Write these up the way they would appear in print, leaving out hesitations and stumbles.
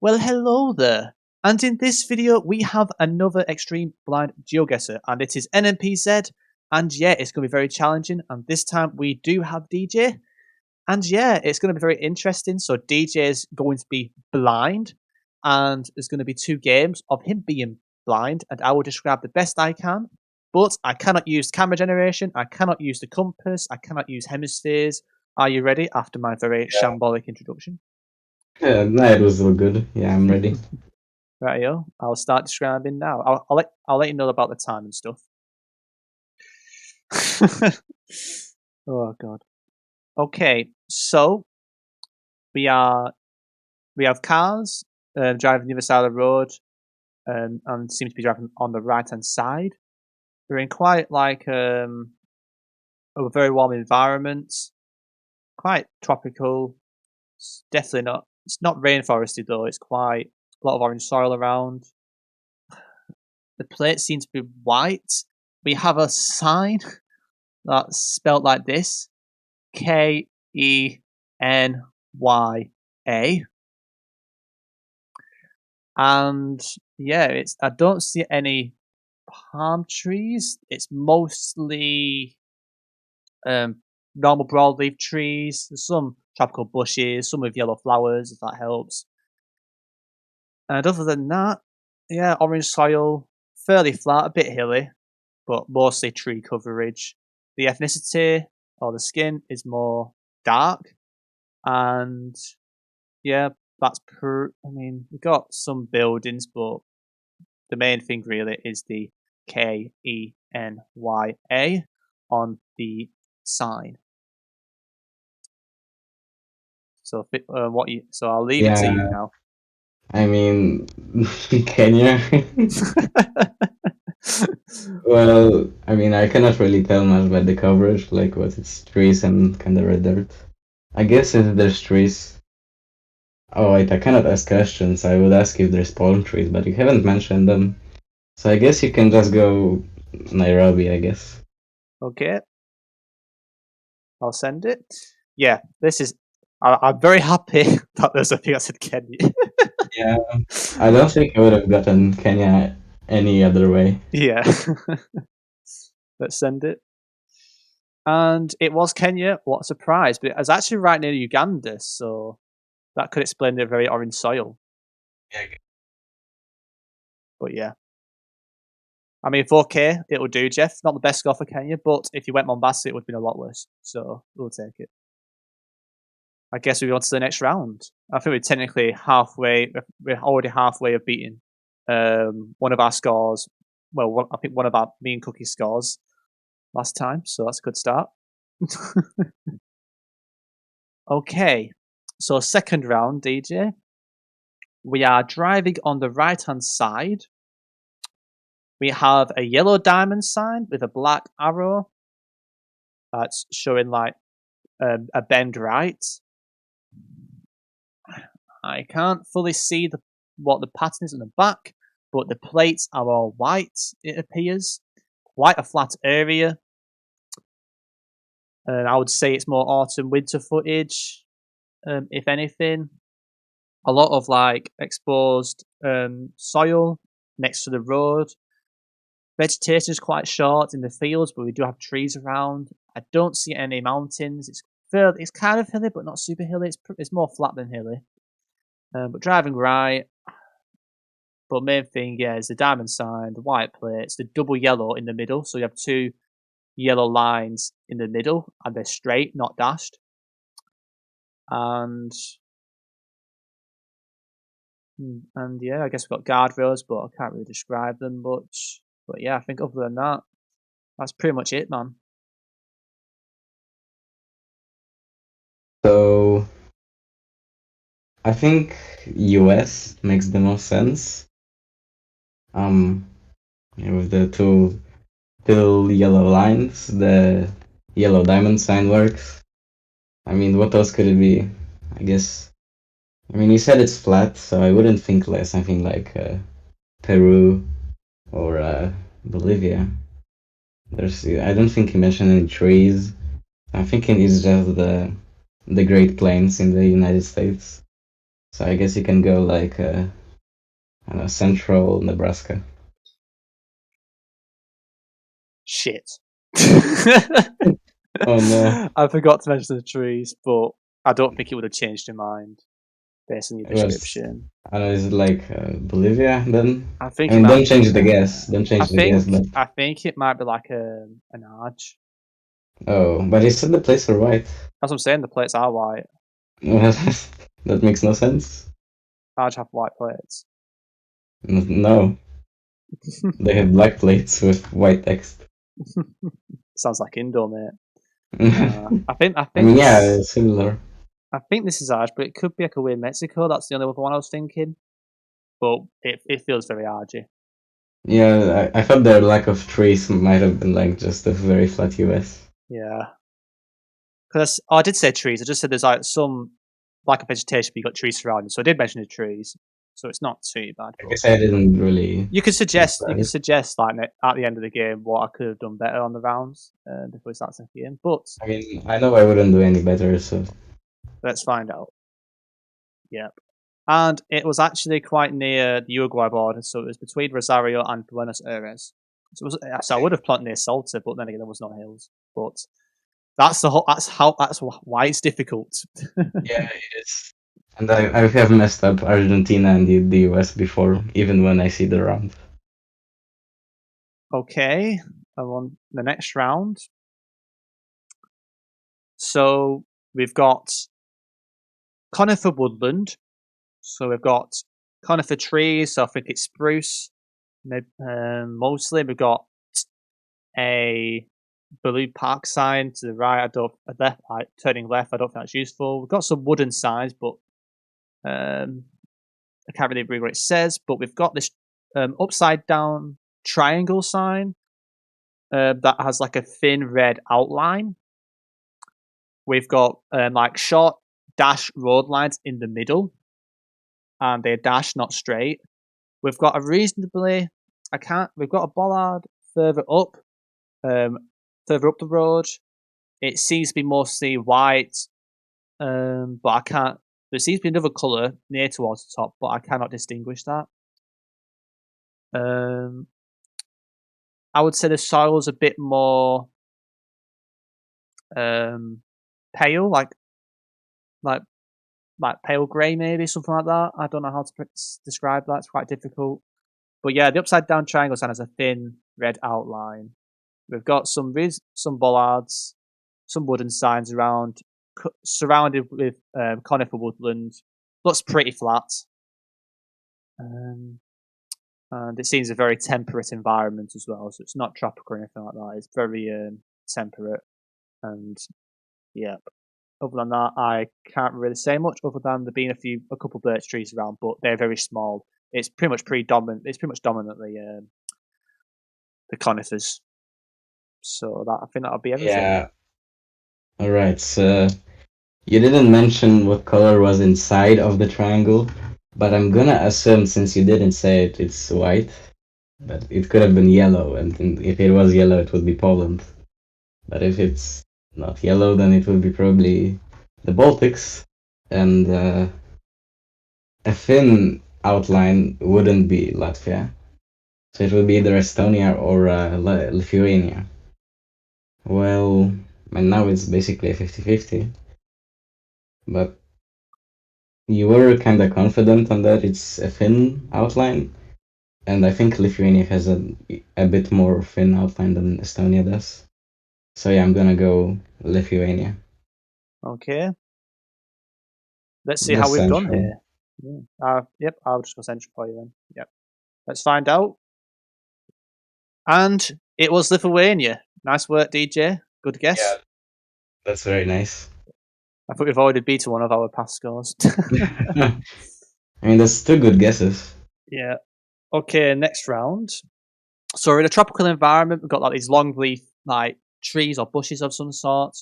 Well, hello there. And in this video, we have another extreme blind GeoGuessr, and it is NMPZ. And yeah, it's going to be very challenging. And this time we do have DJ. And yeah, it's going to be very interesting. So DJ is going to be blind, and there's going to be two games of him being blind, and I will describe the best I can. But I cannot use camera generation, I cannot use the compass, I cannot use hemispheres. Are you ready after my very Yeah, shambolic introduction? no, it was all good. Yeah, I'm ready. Rightio, I'll start describing now. I'll let you know about the time and stuff. Oh god. Okay, so we are we have cars driving the other side of the road, and seem to be driving on the right hand side. We're in quite like a very warm environment, quite tropical. It's definitely not. It's not rainforesty though. It's quite a lot of orange soil around. The plates seem to be white. We have a sign that's spelt like this: Kenya. And yeah, it's I don't see any palm trees. It's mostly normal broadleaf trees. There's some tropical bushes, some with yellow flowers, if that helps. And other than that, yeah, orange soil, fairly flat, a bit hilly, but mostly tree coverage. The ethnicity or the skin is more dark, and yeah, I mean, we've got some buildings, but the main thing really is the Kenya on the sign. So, So I'll leave it to you Yeah, now. I mean, Kenya. Well, I mean, I cannot really tell much about the coverage, like what it's trees and kind of red dirt. I guess if there's trees. Oh, wait, I cannot ask questions. I would ask if there's palm trees, but you haven't mentioned them. So I guess you can just go Nairobi, I guess. Okay, I'll send it. Yeah, this is. I'm very happy that there's a thing that said Kenya. Yeah, I don't think I would have gotten Kenya any other way. Yeah, let's send it. And it was Kenya. What a surprise! But it was actually right near Uganda, so that could explain the very orange soil. Yeah, But yeah, I mean, 4K, it'll do, Jeff. Not the best score for Kenya, but if you went Mombasa, it would have been a lot worse. So we'll take it. I guess we go on to the next round. I think we're technically halfway. We're already halfway of beating one of our scores. Well, I think one of our me and Cookie scores last time, so that's a good start. Okay, so second round, DJ. We are driving on the right hand side. We have a yellow diamond sign with a black arrow that's showing like a bend right. I can't fully see what the pattern is on the back, but the plates are all white, it appears. Quite a flat area. And I would say it's more autumn winter footage, if anything. A lot of like exposed soil next to the road. Vegetation is quite short in the fields, but we do have trees around. I don't see any mountains. It's kind of hilly, but not super hilly. It's more flat than hilly. But driving right. But main thing, yeah, is the diamond sign, the white plates, the double yellow in the middle. So you have two yellow lines in the middle, and they're straight, not dashed. And and yeah, I guess we've got guardrails, but I can't really describe them much. But yeah, I think other than that, that's pretty much it, man. so I think US makes the most sense. Um, with the two yellow lines, the yellow diamond sign works. I mean, what else could it be? I guess. I mean, you said it's flat, so I wouldn't think like something like Peru or Bolivia. I don't think you mentioned any trees. I'm thinking it's just the Great Plains in the United States. So I guess you can go like I don't know, central Nebraska. Shit. Oh no. I forgot to mention the trees, but I don't think it would have changed your mind based on your It was, description. I don't know, is it like Bolivia then? I I think it mean, might. don't change the guess. Don't I change the guess, think but I think it might be like an arch. oh, but you said the plates are white. That's what I'm saying. The plates are white. That makes no sense. Arch have white plates. No, they have black plates with white text. Sounds like Indo, mate. I I think mean, yeah, this it's similar. I think this is Arch, but it could be like a weird Mexico. That's the only other one I was thinking. But it feels very argy. Yeah, I thought their lack of trees might have been like just a very flat US. Yeah. Because I did say trees. I just said there's like some lack of vegetation, but you got trees surrounding. So I did mention the trees. So it's not too bad. I But guess I didn't really you could decide. suggest like at the end of the game what I could have done better on the rounds before we start the game. But I mean, I know I wouldn't do any better, so let's find out. Yep. And it was actually quite near the Uruguay border, so it was between Rosario and Buenos Aires. So I would have plotted near Salta, but then again there was no hills. But that's why it's difficult. yeah, it is. And I have messed up Argentina and the US before, even when I see the round. Okay, I'm on the next round. So we've got conifer woodland. So we've got conifer trees. So I think it's spruce. Mostly we've got a blue park sign to the right. Turning left. I don't think that's useful. We've got some wooden signs, but I can't really read what it says. But we've got this upside down triangle sign that has like a thin red outline. We've got like short dash road lines in the middle, and they're dash, not straight. We've got a reasonably, I can't. We've got a bollard further up, um, further up the road. It seems to be mostly white, but I can't. There seems to be another colour near towards the top, but I cannot distinguish that. Um, I would say the soil's a bit more um, pale, like like pale grey, maybe something like that. I don't know how to describe that. It's quite difficult. But yeah, the upside down triangle sign has a thin red outline. We've got some bollards, some wooden signs around, surrounded with conifer woodland. Looks pretty flat. Um, and it seems a very temperate environment as well. So it's not tropical or anything like that. It's very temperate. And yeah, other than that, I can't really say much other than there being a couple birch trees around, but they're very small. It's pretty much predominant. It's pretty much dominantly the conifers. So that I think that'll be everything. Yeah. All right. So you didn't mention what color was inside of the triangle, but I'm gonna assume since you didn't say it, it's white. But it could have been yellow, and if it was yellow, it would be Poland. But if it's not yellow, then it would be probably the Baltics, and a thin outline wouldn't be Latvia. So it would be either Estonia or Lithuania. Well, and now it's basically a 50-50. But you were kind of confident on that it's a thin outline, and I think Lithuania has a bit more thin outline than Estonia does. So yeah, I'm gonna go Lithuania. Okay, let's see how Just we've done central. here. Yeah. Yep, I'll just go central for you then. Yep, let's find out. And it was Lithuania. Nice work, DJ. Good Yeah, guess. that's very nice. I think we've already beaten one of our past scores. I mean, that's two good guesses. Yeah. Okay, next round. So we're in a tropical environment. We've got like these long leaf like trees or bushes of some sort.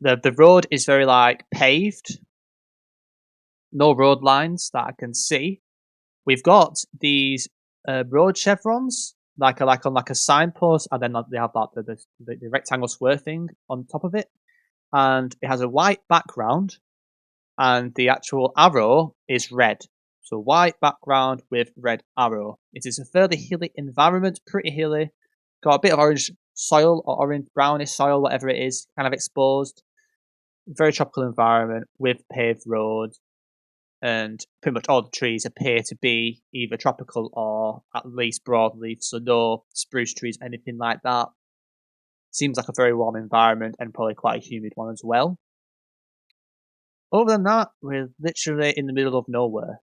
The road is very like paved, no road lines that I can see. We've got these road chevrons, like on like a signpost, and then they have like the rectangle square thing on top of it, and it has a white background. and the actual arrow is red. So white background with red arrow. It is a fairly hilly environment, pretty hilly. Got a bit of orange soil or orange brownish soil, whatever it is, kind of exposed. Very tropical environment with paved roads, and pretty much all the trees appear to be either tropical or at least broadleaf, so no spruce trees, anything like that. Seems like a very warm environment and probably quite a humid one as well. Other than that, we're literally in the middle of nowhere.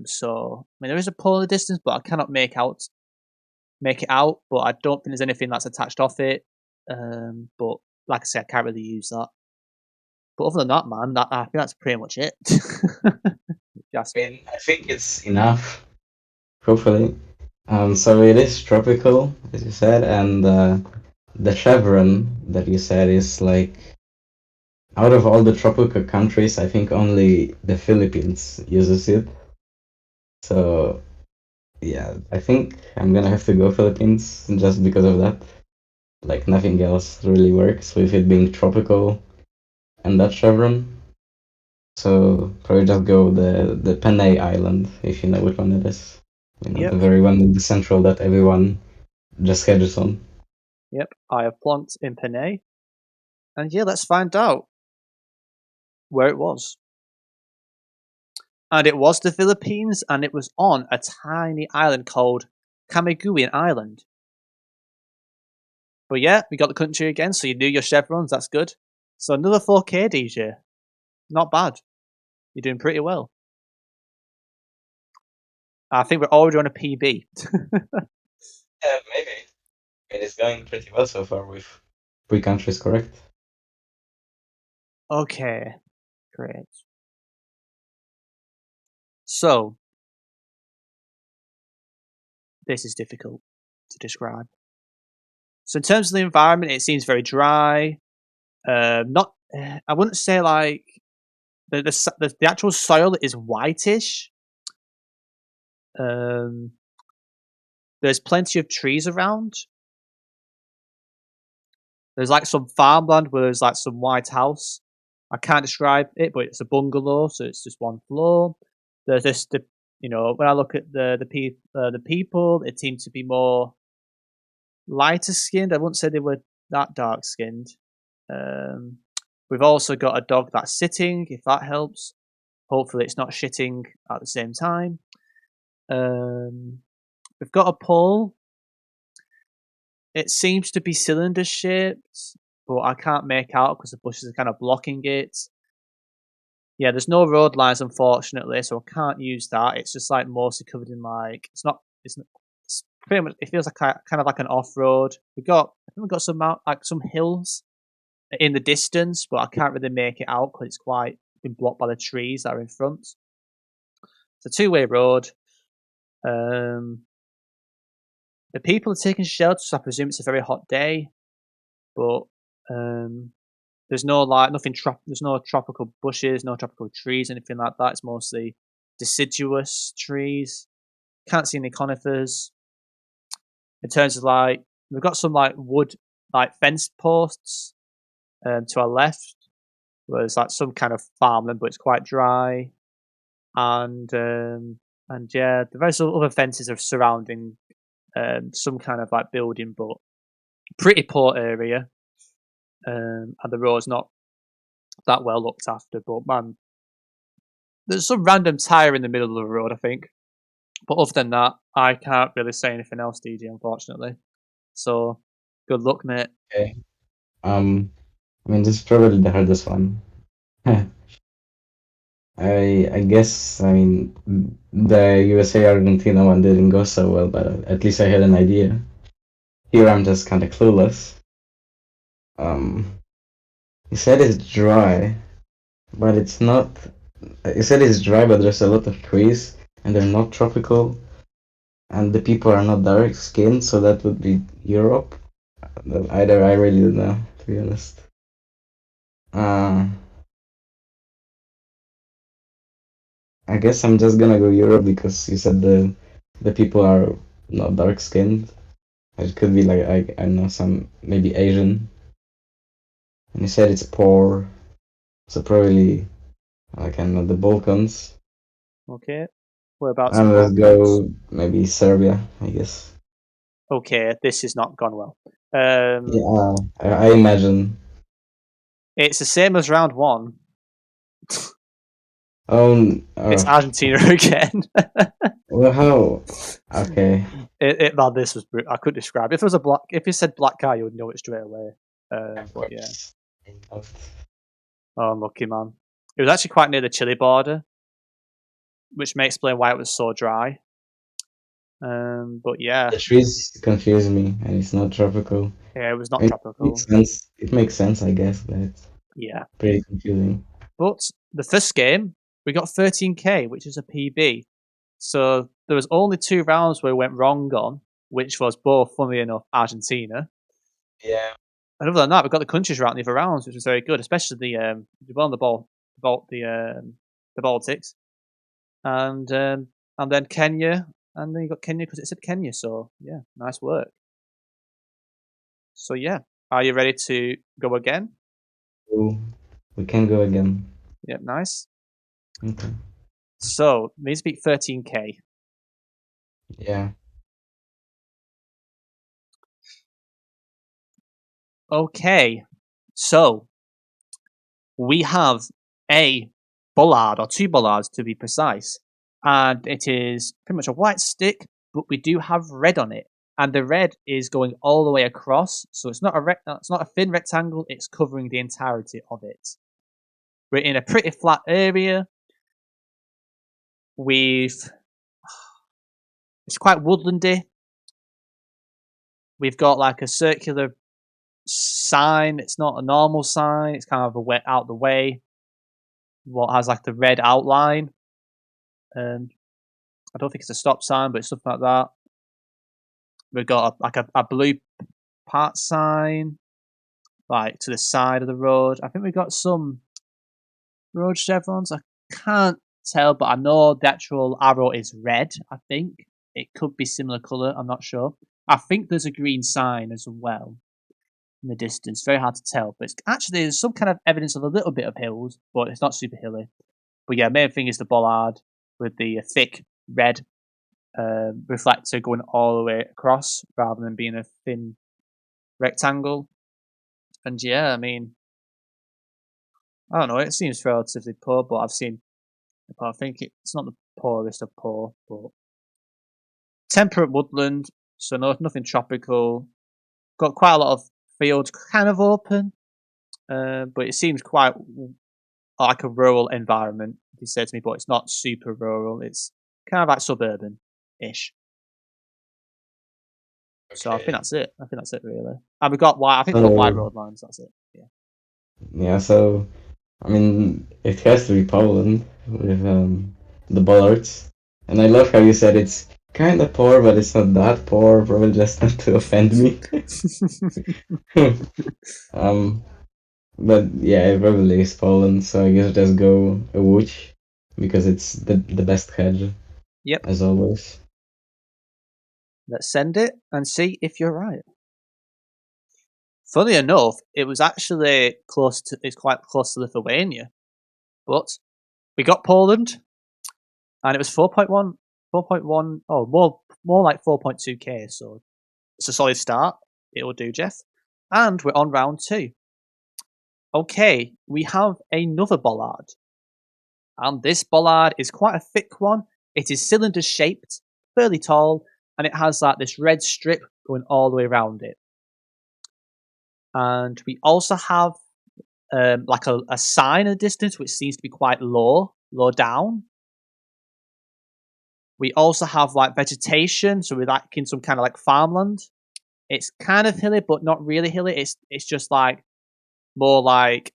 So I mean, there is a polar distance, but I cannot make it out. But I don't think there's anything that's attached off it. But like I said, I can't really use that. But other than that, man, I think that's pretty much it. Just I mean, I think it's enough, hopefully. So it is tropical, as you said, and the chevron that you said is like out of all the tropical countries, I think only the Philippines uses it. So yeah, I think I'm gonna have to go Philippines just because of that. Like nothing else really works with it being tropical and that chevron. So probably just go the Panay Island if you know which one it is. You know, yep, the very one in the central that everyone just hedges on. yep. I have plonked in Panay, and yeah, let's find out where it was. And it was the Philippines, and it was on a tiny island called Camiguin Island. But yeah, we got the country again, so you knew your chevrons, that's good. So another 4K DJ. Not bad. You're doing pretty well. I think we're already on a PB. Yeah, maybe. It is going pretty well so far with three countries correct. Okay, great. So, this is difficult to describe. So, in terms of the environment, it seems very dry. Not, I wouldn't say like the actual soil is whitish. Um, there's plenty of trees around. There's like some farmland where there's like some white house. I can't describe it, but it's a bungalow, so it's just one floor. There's this, when I look at the people, it seems to be more lighter skinned. I wouldn't say they were that dark skinned. Um, we've also got a dog that's sitting, if that helps. Hopefully, it's not shitting at the same time. We've got a pole. It seems to be cylinder shaped, but I can't make out because the bushes are kind of blocking it. Yeah, there's no road lines, unfortunately, so I can't use that. It's just like mostly covered in like it's pretty much. It feels like kind of like an off road. I think we've got some hills in the distance, but I can't really make it out because it's quite been blocked by the trees that are in front. It's a two-way road. Um, the people are taking shelter, so I presume it's a very hot day. But there's no there's no tropical bushes, no tropical trees, anything like that. It's mostly deciduous trees. Can't see any conifers. In terms of like, we've got some like wood, like fence posts to our left, where there's like some kind of farmland, but it's quite dry. And yeah, the various other fences are surrounding some kind of like building, but pretty poor area. And the road's not that well looked after. But man, there's some random tire in the middle of the road, I think. But other than that, I can't really say anything else, DJ, unfortunately. So, good luck, mate. Okay. I mean this is probably the hardest one. I guess I mean the USA Argentina one didn't go so well, but at least I had an idea. Here I'm just kind of clueless. Um, you said it's dry, but it's not. You said it's dry, but there's a lot of trees, and they're not tropical, and the people are not dark skinned, so that would be Europe. Either I really don't know, to be honest. Uh, I guess I'm just gonna go Europe because you said the people are not dark skinned. It could be like I know some maybe Asian, and you said it's poor, so probably like in the Balkans. Okay. Whereabouts in And the let's Balkans? go maybe Serbia, I guess. Okay, this has not gone well. Yeah, I imagine. It's the same as round one. Oh, It's Argentina again. well, how? Okay. Man, this was I couldn't describe. If it was if you said black car, you would know it straight away. Of But yeah, course. oh, unlucky man. It was actually quite near the Chile border, which may explain why it was so dry. But yeah, The trees confuse me, and it's not tropical. yeah, it was I not mean, it makes tropical. sense. It makes sense, I guess, but it's Yeah, pretty confusing. but the first game we got 13k, which is a PB. So there was only 2 rounds where we went wrong on, which was both, funnily enough, Argentina. Yeah. And other than that, we got the countries right in the other rounds, which was very good, especially the Baltics, and then Kenya, and then you got Kenya because it said Kenya. So yeah, nice work. So yeah, are you ready to go again? So we can go again. Yep, nice. Okay. So needs to beat 13k. Yeah. Okay, so we have a bollard or 2 bollards to be precise, and it is pretty much a white stick, but we do have red on it, and the red is going all the way across. So it's not it's not a thin rectangle; it's covering the entirety of it. We're in a pretty flat area. We've It's quite woodlandy. We've got like a circular sign. It's not a normal sign. It's kind of out the way. What has like the red outline. Um, I don't think it's a stop sign, but it's something like that. We've got a blue part sign, like to the side of the road. I think we've got some road chevrons. I can't tell, but I know the actual arrow is red. I think it could be similar color. I'm not sure. I think there's a green sign as well in the distance. Very hard to tell, but it's actually there's some kind of evidence of a little bit of hills, but it's not super hilly. But yeah, main thing is the bollard with the thick red reflector going all the way across rather than being a thin rectangle. And yeah, I mean, I don't know. It seems relatively poor, but I think it's not the poorest of poor, but temperate woodland, so nothing tropical. Got quite a lot of fields, kind of open, but it seems quite like a rural environment. If you say to me, but it's not super rural. It's kind of like suburban-ish. So I think Okay. that's it. I think that's it really. And we got white. I think we got white So road lines. That's it. Yeah. yeah, so I mean, it has to be Poland with the bollards. And I love how you said it's kind of poor, but it's not that poor. Probably just not to offend me. um, but yeah, it probably is Poland. So I guess just go a Łódź because it's the best hedge Yep. as always. Let's send it and see if you're right. Funny enough, it was actually close to. It's quite close to Lithuania, but we got Poland, and it was 4.1, 4.1. Oh, more like 4.2k. So it's a solid start. It will do, Jeff. And we're on round 2. Okay, we have another bollard, and this bollard is quite a thick one. It is cylinder shaped, fairly tall, and it has like this red strip going all the way around it. And we also have like a sign at a distance, which seems to be quite low down. We also have like vegetation, so we're like in some kind of like farmland. It's kind of hilly, but not really hilly. It's just like more like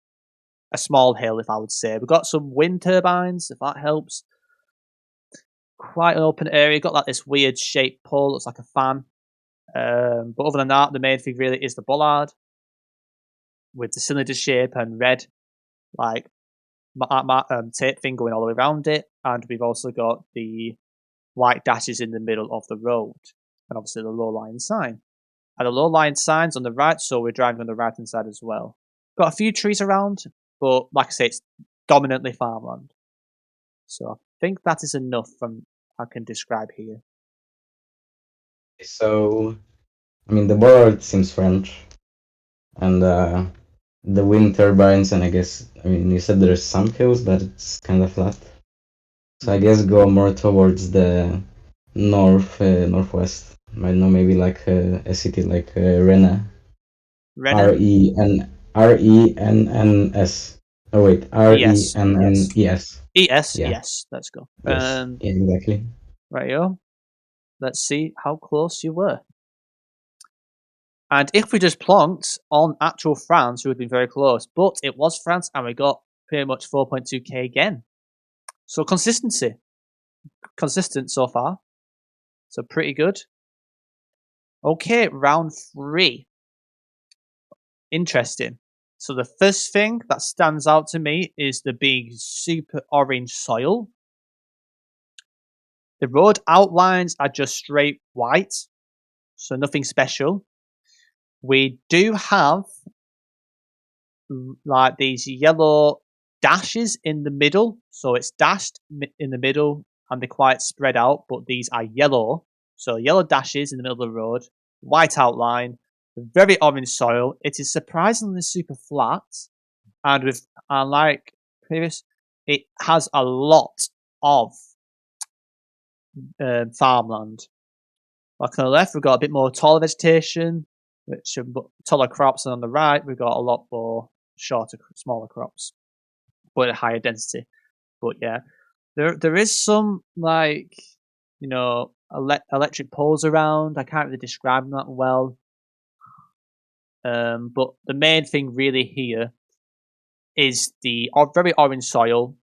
a small hill, if I would say. We've got some wind turbines, if that helps. Quite an open area. Got like this weird shaped pole, looks like a fan. But other than that, the main thing really is the bollard with the cylinder shape and red like tape thing going all the way around it, and we've also got the white dashes in the middle of the road, and obviously the low line sign. And the low line sign's on the right, so we're driving on the right hand side as well. Got a few trees around, but like I say, it's dominantly farmland. So I think that is enough from I can describe here. So, I mean, the board seems French, and the wind turbines, and I guess, I mean, you said there's some hills, but it's kind of flat. So I guess go more towards the northwest. I don't know, maybe like a city like Rennes. Rennes? Renns. Oh wait, Yes, yes. Rennes. ES, Yeah. yes, let's go. Yes. Yeah, exactly. Rightio. Let's see how close you were. And if we just plonked on actual France, we would be very close. But it was France, and we got pretty much 4.2k again. So consistency. Consistent so far. So pretty good. Okay, round 3. Interesting. So the first thing that stands out to me is the big super orange soil. The road outlines are just straight white, so nothing special. We do have like these yellow dashes in the middle, so it's dashed in the middle and they're quite spread out, but these are yellow. So yellow dashes in the middle of the road, white outline, very orange soil. It is surprisingly super flat, and with unlike previous, it has a lot of farmland. Like on the left, we've got a bit more taller vegetation, which are taller crops, and on the right, we've got a lot more shorter, smaller crops, but at higher density. But yeah, there is some like electric poles around. I can't really describe them that well. But the main thing really here is the very orange soil,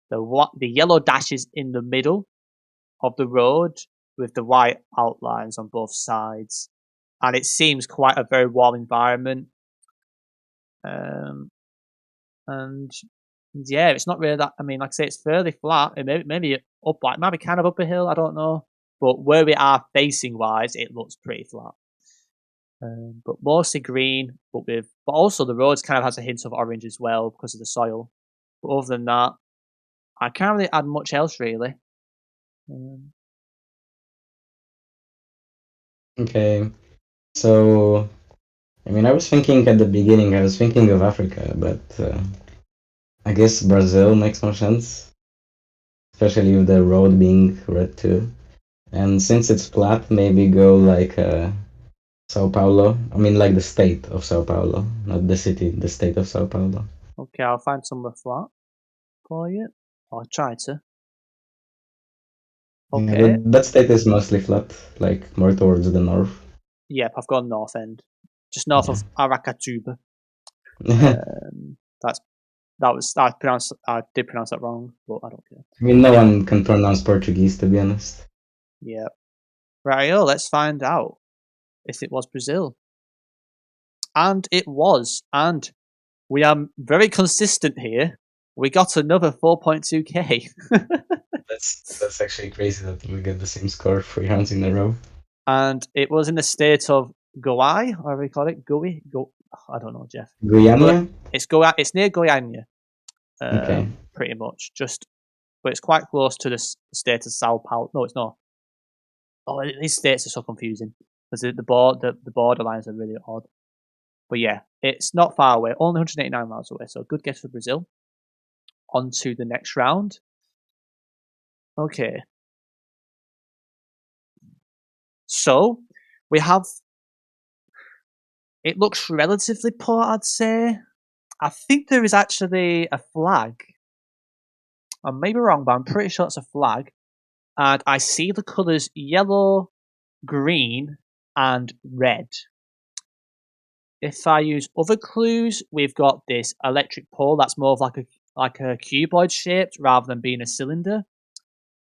the yellow dashes in the middle of the road with the white outlines on both sides, and it seems quite a very warm environment. And yeah, it's not really that. I mean, like I say, it's fairly flat. It maybe up, like maybe kind of up a hill. I don't know, but where we are facing wise, it looks pretty flat. But mostly green, but also the roads kind of has a hint of orange as well because of the soil. But other than that, I can't really add much else really. Okay. So, I mean, I was thinking at the beginning, I was thinking of Africa, but I guess Brazil makes more sense, especially with the road being red too. And since it's flat, maybe go like Sao Paulo. I mean, like the state of Sao Paulo, not the city, the state of Sao Paulo. Okay, I'll find somewhere flat for you. I'll try to. Yeah, Okay. that state is mostly flat, like more towards the north. Yep, I've gone north end, just north Yeah. of Aracatuba. That's I did pronounce that wrong, but I don't care. I mean, no Anyway, one can pronounce Portuguese, to be honest. yeah. Right, let's find out if it was Brazil. And it was. And we are very consistent here. We got another 4.2k. That's actually crazy that we get the same score 3 rounds in a row. And it was in the state of Goiás, or whatever you call it. I don't know, Jeff. Guyana? It's near Goiânia, Okay. pretty much. But it's quite close to the state of Sao Paulo. No, it's not. Oh, these states are so confusing because the borderlines are really odd. But yeah, it's not far away, only 189 miles away. So good guess for Brazil. On to the next round. Okay. So we have. It looks relatively poor, I'd say. I think there is actually a flag. I may be wrong, but I'm pretty sure it's a flag. And I see the colours yellow, green, and red. If I use other clues, we've got this electric pole that's more of like a cuboid shaped rather than being a cylinder.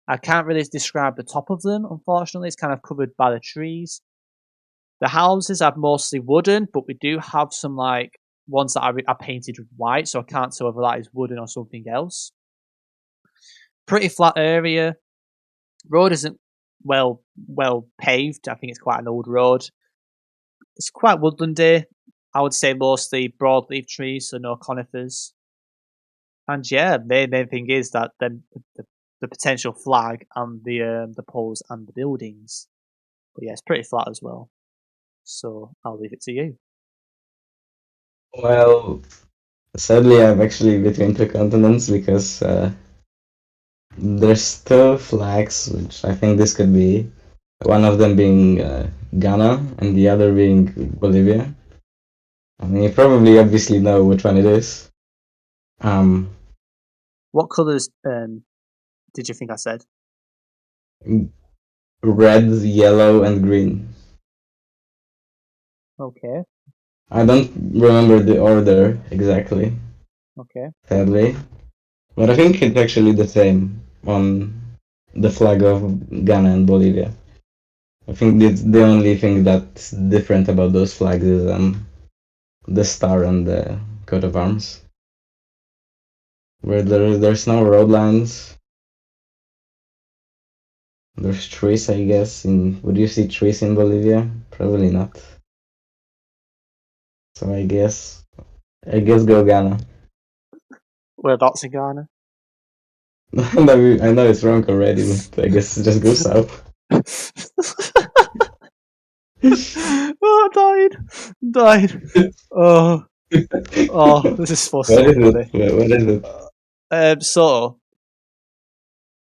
I can't really describe the top of them, unfortunately. It's kind of covered by the trees. The houses are mostly wooden, but we do have some like ones that are painted white, so I can't tell whether that is wooden or something else. Pretty flat area. Road isn't well paved. I think it's quite an old road. It's quite woodlandy. I would say mostly broadleaf trees, so no conifers. And yeah, main thing is that the potential flag and the poles and the buildings. But yeah, it's pretty flat as well. So I'll leave it to you. Well, sadly, I'm actually between two continents because there's two flags, which I think this could be. One of them being Ghana and the other being Bolivia. I mean, you probably obviously know which one it is. What colours did you think I said? Red, yellow, and green. Okay, I don't remember the order exactly, okay. sadly, but I think it's actually the same on the flag of Ghana and Bolivia. I think the only thing that's different about those flags is the star and the coat of arms, where there's no road lines. There's trees, I guess. Would you see trees in Bolivia? Probably not. So I guess go Ghana. Whereabouts in Ghana? I know it's wrong already, but I guess just go south. Oh, I died. Oh, this is What so is it? funny. What is it? So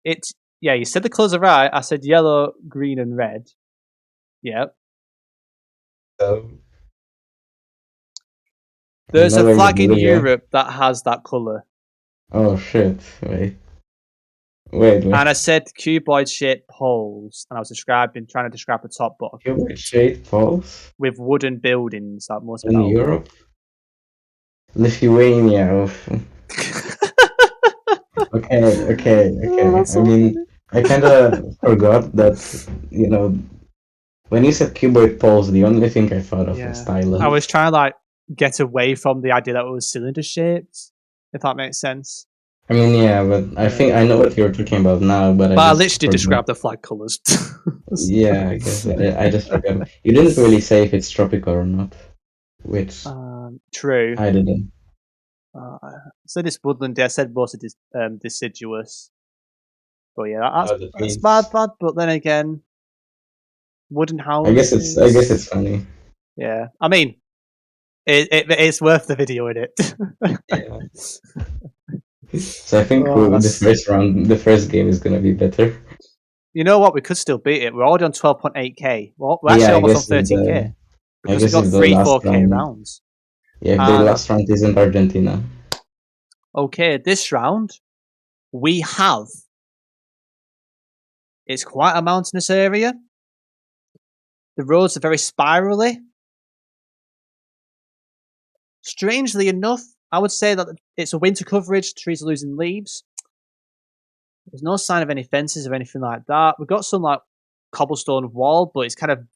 it's yeah. You said the colours are right. I said yellow, green, and red. Yep. So, I There's a know it's flag in Bolivia. Europe that has that colour, Oh shit! Wait. and I said cuboid-shaped poles, and I was trying to describe the top but Cubic shaped falls with wooden buildings that must be in that wood. Europe? Lithuania. Oh, Okay. that's I so mean, funny. I kind of forgot that, you know, when you said cuboid poles, the only thing I thought of was Yeah, I Thailand. was trying to like get away from the idea that it was cylinder shaped, if that makes sense. I mean, yeah, but I think I know what you're talking about now, but I But I just literally forgot. described the flag colours. Yeah, I guess I just forgot. You didn't really say if it's tropical or not, which True. I didn't. Uh, so this woodland, I said mostly deciduous. But yeah, Oh, the that's bad, trees. bad. But then again, wooden I guess it's houses. funny. Yeah, I mean, it's worth the video in it. Yeah. So I think Oh, the that's. first round, the first game is gonna be better. You know what? We could still beat it. We're already on 12.8k. Well, we're Yeah, actually I almost on guess if 13k the I because we guess got if the three last 4k round, rounds. yeah, if the And last round isn't Argentina. okay, this round we have. It's quite a mountainous area. The roads are very spirally. Strangely enough, I would say that it's a winter coverage. Trees are losing leaves. There's no sign of any fences or anything like that. We've got some like cobblestone wall, but it's kind of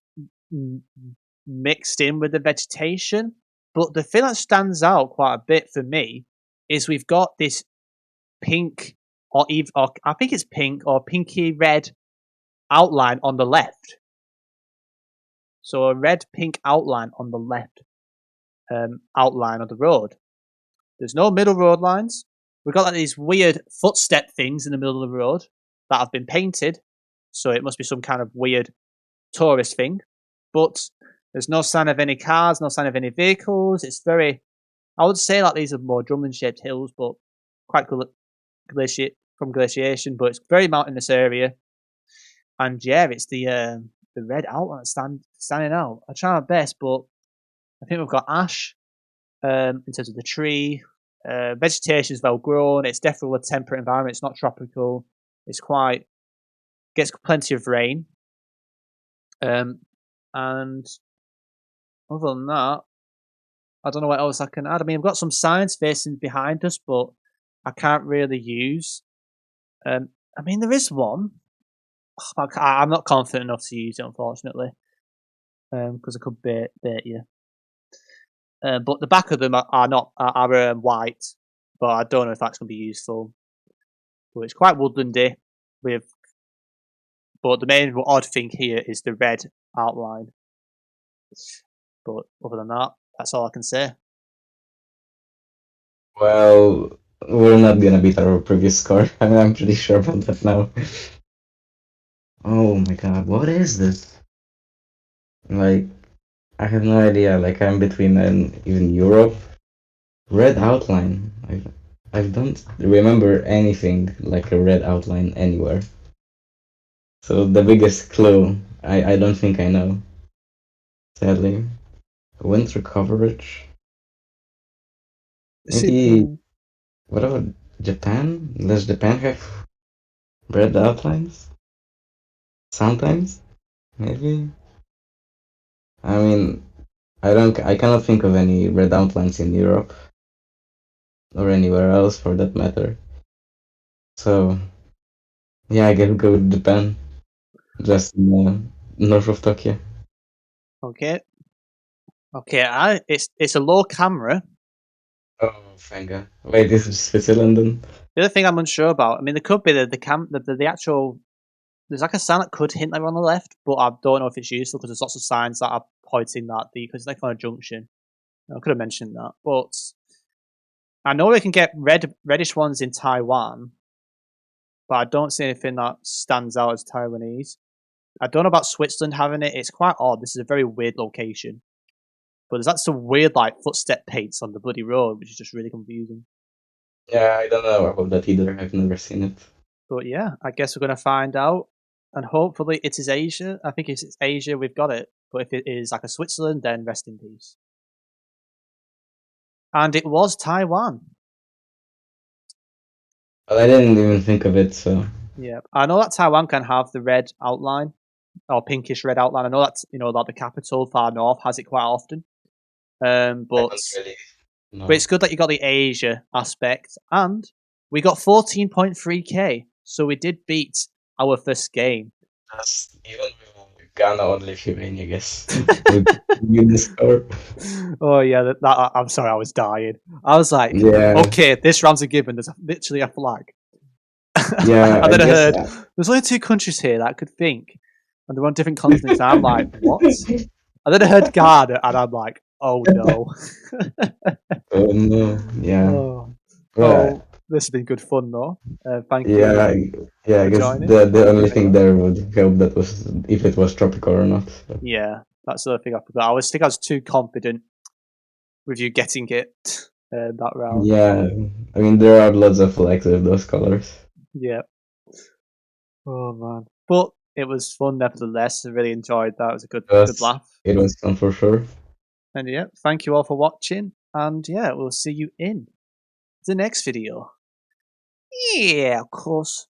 mixed in with the vegetation. But the thing that stands out quite a bit for me is we've got this pink or I think it's pink or pinky red outline on the left. So a red pink outline on the left outline of the road. There's no middle road lines. We've got like these weird footstep things in the middle of the road that have been painted. So it must be some kind of weird tourist thing. But there's no sign of any cars, no sign of any vehicles. It's very, I would say like these are more drumlin shaped hills, but quite from glaciation. But it's very mountainous area. And yeah, it's the red outline standing out. I try my best, but I think we've got ash in terms of the tree. Vegetation is well grown. It's definitely a temperate environment. It's not tropical. It's quite gets plenty of rain. And other than that, I don't know what else I can add. I mean, I've got some signs facing behind us, but I can't really use. I mean, there is one. I'm not confident enough to use it, unfortunately, because I could bait you. But the back of them are not are white, but I don't know if that's going to be useful. But it's quite woodlandy with. But the main odd thing here is the red outline. But other than that, that's all I can say. Well, we're not gonna beat our previous score. I'm pretty sure about that now. Oh my god, what is this? Like, I have no idea. Like, I'm between even Europe. Red outline. I don't remember anything like a red outline anywhere. So the biggest clue, I don't think I know. Sadly, winter coverage. Maybe what about Japan? Does Japan have red outlines? Sometimes, maybe. I mean, I cannot think of any red outlines in Europe or anywhere else for that matter. So yeah, I guess go with Japan, just north of Tokyo. Okay. Okay, it's a low camera. Oh, thank God. Wait, this is Switzerland then? The other thing I'm unsure about, I mean, there could be the actual. There's like a sign that could hint that we're on the left, but I don't know if it's useful because there's lots of signs that are pointing that because it's like on a junction. I could have mentioned that, but I know we can get reddish ones in Taiwan, but I don't see anything that stands out as Taiwanese. I don't know about Switzerland having it. It's quite odd. This is a very weird location. But there's like some weird like footstep paints on the bloody road, which is just really confusing. Yeah, I don't know about that either. I've never seen it. But yeah, I guess we're gonna find out. And hopefully it is Asia. I think if it's Asia, we've got it. But if it is like a Switzerland, then rest in peace. And it was Taiwan. But I didn't even think of it, so Yeah. I know that Taiwan can have the red outline or pinkish red outline. I know that that the capital far north has it quite often. I But don't really But know. it's good that you got the Asia aspect, and we got 14.3k, so we did beat our first game. That's even with Ghana on Lithuania, I guess. With you score. Oh yeah, I'm sorry, I was dying. I was like, Yeah, okay, this round's a given. There's literally a flag, yeah, and I then I guess. heard there's only two countries here that I could think, and they're on different continents. And I'm like, what? And then I heard Ghana, and I'm like, oh no. Oh no, yeah. Oh, But this has been good fun though. Thank you yeah, yeah, I for guess joining. the Thank you, only thing Vega. there would help that was if it was tropical or not. So, Yeah, that's the other thing I forgot. I was too confident with you getting it that round. yeah, I mean there are lots of flags of those colors. Yeah. Oh man. But it was fun nevertheless. I really enjoyed that. It was a good laugh. It was fun for sure. And yeah, thank you all for watching. And yeah, we'll see you in the next video. Yeah, of course.